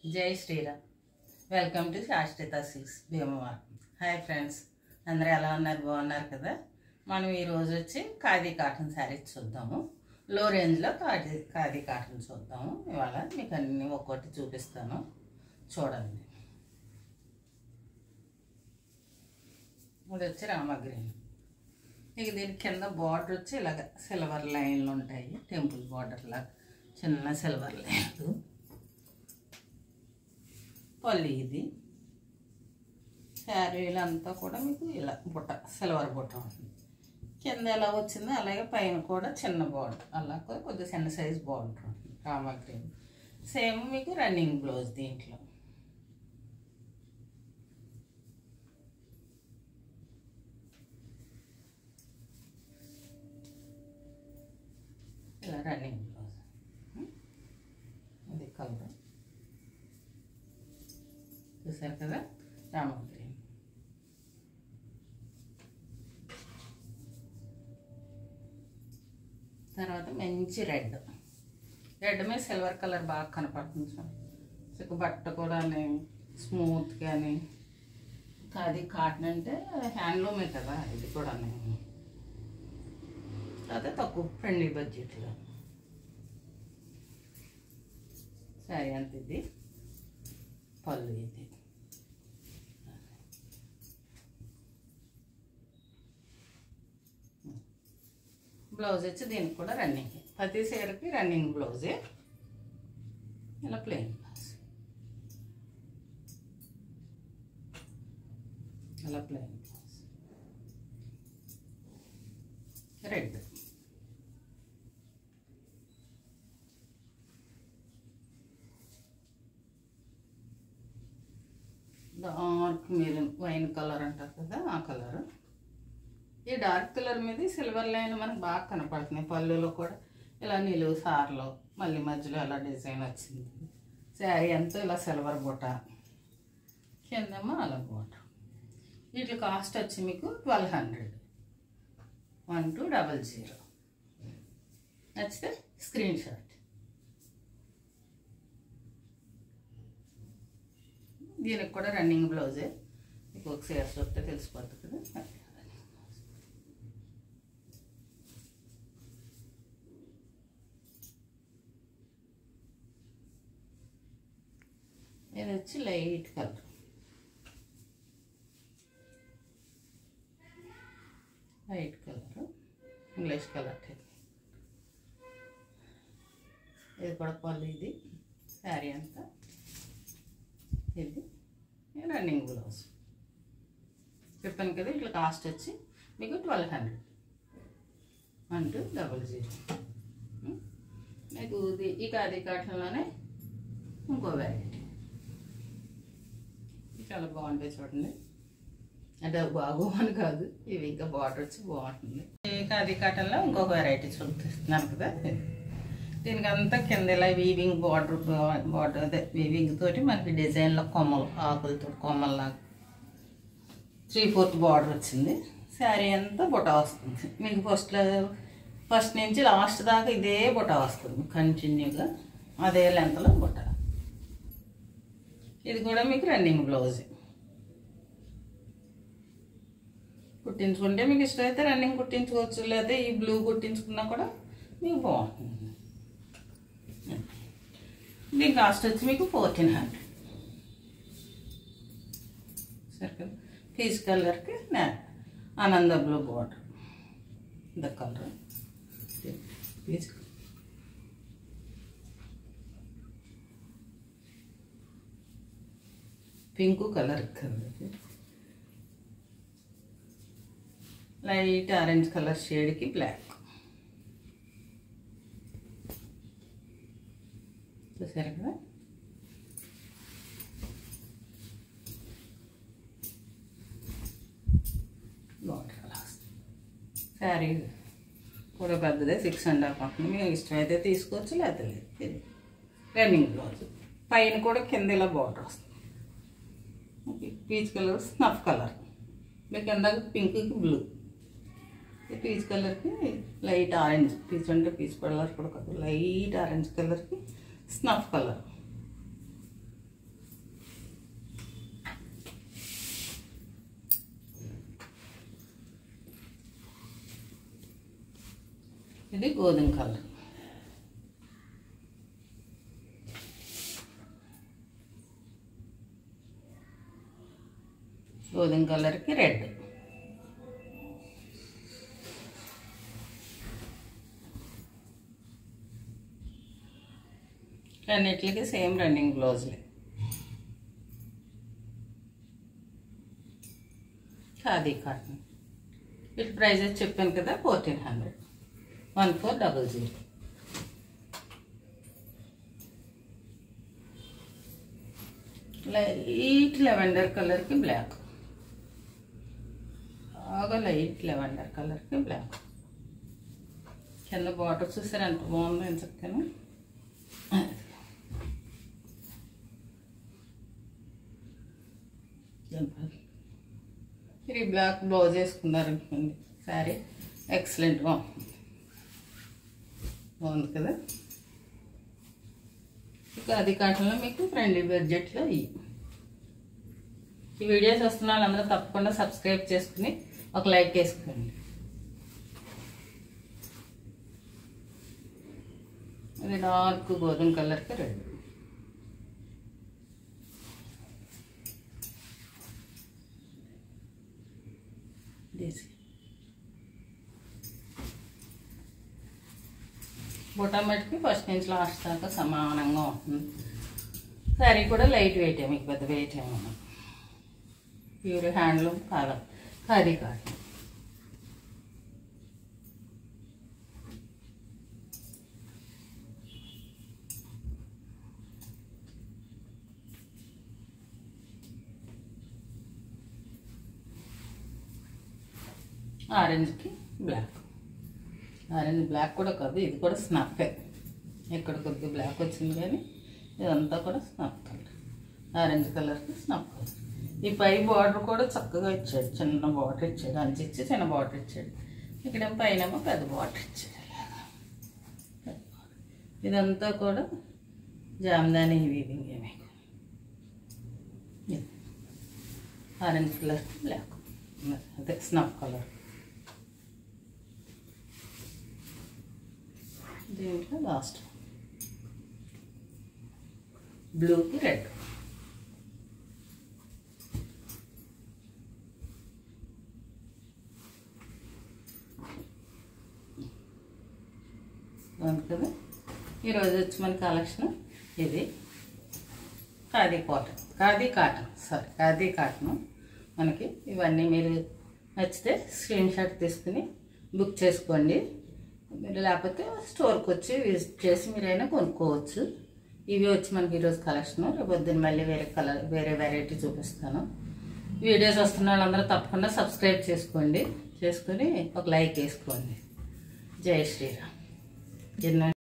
जय Shriram welcome to Shastrita silks Bhimavaram hi friends అందరూ ఎలా ఉన్నారు బాగున్నారు కదా మనం ఈ రోజు వచ్చి ఖాదీ కాటన్ సారీస్ చూద్దాము లో రేంజ్ లో ఖాదీ కాటన్ చూద్దాము ఇవాళ మీకు అన్ని ఒక్కొక్కటి చూపిస్తాను చూడండి ఇది వచ్చి రామ గ్రీన్ ఇక దీని కింద బార్డర్ వచ్చి ఇలాగ సిల్వర్ లైన్లు ఉంటాయి టెంపుల్ బార్డర్ లాగా చిన్న సిల్వర్ లైన్లు పల్లి ఇది శారీలంతా కూడా మీకు ఇలా బుట్ట సిల్వర్ బుట్ట ఉంటుంది కింద ఎలా వచ్చిందో అలాగే పైన కూడా చిన్న బార్డర్ అలా కొద్దిగా చిన్న సైజ్ బార్డర్ ఉంటుంది రామ గ్రీన్ సేమ్ మీకు రన్నింగ్ బ్లౌజ్ దీంట్లో ఇలా రన్నింగ్ బ్లౌజ్ అది కలర్ చూసారు కదా రామ గ్రీన్ తర్వాత మంచి రెడ్ మీద సిల్వర్ కలర్ బాగా కనపడుతుంది చూడండి బట్ట కూడా స్మూత్ కానీ ఖాదీ కాటన్ అంటే హ్యాండ్లూమే కదా ఇది కూడా అదే తక్కువ ఫ్రెండ్లీ బడ్జెట్లో సరే అంత ఇది పళ్ళు ఇది బ్లౌజ్ వచ్చి దీనికి కూడా రన్నింగ్ ప్రతి చీరకి రన్నింగ్ బ్లౌజే ఇలా ప్లెయిన్ బ్లౌజ్ ఇలా plain blouse red dark maroon wine colour అంటారు కదా ఆ కలర్ ఈ డార్క్ కలర్ మీద సిల్వర్ లైన్ మనకు బాగా కనపడుతున్నాయి పళ్ళులో కూడా ఇలా నిలువు సార్లో మళ్ళీ మధ్యలో ఇలా డిజైన్ వచ్చింది శారీ అంతా ఇలా సిల్వర్ బుట్ట కిందేమో అలా బుట్ట వీటి కాస్ట్ వచ్చి మీకు 1200 1200 నచ్చితే స్క్రీన్ షాట్ దీనికి కూడా రన్నింగ్ బ్లౌజే మీకు ఒక చీర చూస్తే తెలిసిపోతుంది కదా ఇది వచ్చి లైట్ కలర్ ఇంగ్లీష్ కలర్ ఇది కూడా పళ్ళు ఇది శారీ అంతా ఇది రన్నింగ్ బ్లౌజ్ చెప్పాను కదా ఇట్లా కాస్ట్ వచ్చి మీకు 1200 1200 మీకు ఈ ఖాదీ కాటన్లోనే ఇంకో వెరైటీ చాలా బాగుంటాయి చూడండి అంటే బాగోమని కాదు ఇవి ఇంకా బార్డర్ వచ్చి బాగుంటుంది ఈ ఖాదీ కాటన్లో ఇంకొక వెరైటీ చూపిస్తున్నాను కదా దీనికి అంతా కింద ఇలా వీవింగ్ బార్డర్ అదే వీవింగ్ తోటి మనకి డిజైన్లో కొమ్మలు ఆకులతో కొమ్మల్లాగా 3/4 బార్డర్ వచ్చింది శారీ అంతా బుట్ట వస్తుంది మీకు ఫస్ట్ నుంచి లాస్ట్ దాకా ఇదే బుట్ట వస్తుంది కంటిన్యూగా అదే లెంత్లో బుట్ట ఇది కూడా మీకు రన్నింగ్ బ్లౌజ్ కుట్టించుకుంటే మీకు ఇష్టమైతే రన్నింగ్ కుట్టించుకోవచ్చు లేకపోతే ఈ బ్లూ కుట్టించుకున్నా కూడా మీకు బాగుంటుంది దీని కాస్ట్ వచ్చి మీకు 1400 సరే కదా పీచ్ కలర్కి ఆనంద blue border the colour peach pink colour light orange colour షేడ్కి బ్లాక్ చూసారు కదా బార్డర్ అలా శారీ కూడా పెద్దదే 6.5 ఉంటుంది మీకు ఇష్టమైతే తీసుకోవచ్చు లేకపోతే లేదు ఇది రన్నింగ్ బ్లౌజ్ పైన కూడా కింద ఇలా బార్డర్ వస్తుంది పీచ్ కలర్ స్నఫ్ కలర్ మీకు ఇందాక పింక్కి బ్లూ పీచ్ కలర్కి లైట్ ఆరెంజ్ పీచ్ అంటే పీచ్ కలర్ కూడా కాదు లైట్ ఆరెంజ్ కలర్కి స్నఫ్ కలర్ ఇది గోధుమ కలర్. గోధుమ కలర్కి రెడ్. అన్నిటికి సేమ్ రన్నింగ్ బ్లౌజ్లే. ఖాదీ కాటన్. వీటి ప్రైజెస్ చెప్పాను కదా, 1400. 1400. లైట్ లెవెండర్ కలర్కి బ్లాక్. బాగా లైట్ లెవెండర్ కలర్కి బ్లాక్. కింద బార్డర్ చూసారు ఎంత బాగుందో, ఎంత చక్కని. మీరు బ్లాక్ బ్లౌజ్ వేసుకున్నారు అనుకోండి, శారీ ఎక్సలెంట్గా బాగుంది కదా. ఇక అది కాకుండా మీకు ఫ్రెండ్లీ బడ్జెట్లో ఈ వీడియోస్ వస్తున్న వాళ్ళందరూ తప్పకుండా సబ్స్క్రైబ్ చేసుకుని ఒక లైక్ వేసుకోండి. అది డార్క్ గోధుమ కలర్కి రెడ్. బొటామెట్కి ఫస్ట్ నుంచి లాస్ట్ దాకా సమానంగా ఉంటుంది. శారీ కూడా లైట్ వెయిట్, మీకు పెద్ద వెయిట్ ఏమన్నా. ప్యూర్ హ్యాండ్లూమ్ కాలం ఖాదీ కాటన్. ఆరెంజ్కి బ్లాక్. ఆరెంజ్ బ్లాక్ కూడా కాదు, ఇది కూడా స్నాపే. ఇక్కడ కొద్దిగా బ్లాక్ వచ్చింది కానీ ఇదంతా కూడా స్నాప్ కలర్. ఆరెంజ్ కలర్కి స్నాప్ కలర్. ఈ పై బార్డర్ కూడా చక్కగా ఇచ్చాడు, చిన్న బార్డర్ ఇచ్చాడు, అంచు ఇచ్చి చిన్న బార్డర్ ఇచ్చాడు. ఇక్కడేమో పైన పెద్ద బార్డర్ ఇచ్చాడు. ఇదంతా కూడా జామ్దాని వీవింగ్. మీకు ఆరెంజ్ కలర్ బ్లాక్, అదే స్నాప్ కలర్. దీంట్లో లాస్ట్ బ్లూకి రెడ్. బాగుంది కదా. ఈరోజు వచ్చి మన కలెక్షన్ ఇది ఖాదీ కాటన్. మనకి ఇవన్నీ మీరు నచ్చితే స్క్రీన్ షాట్ తీసుకుని బుక్ చేసుకోండి. మీరు లేకపోతే స్టోర్కి వచ్చి విజిట్ చేసి మీరైనా కొనుక్కోవచ్చు. ఇవి వచ్చి మనకి ఈరోజు కలెక్షన్. రేపు పొద్దున్న మళ్ళీ వేరే వెరైటీ చూపిస్తాను. వీడియోస్ వస్తున్న వాళ్ళందరూ తప్పకుండా సబ్స్క్రైబ్ చేసుకొని ఒక లైక్ వేసుకోండి. జై శ్రీరామ్.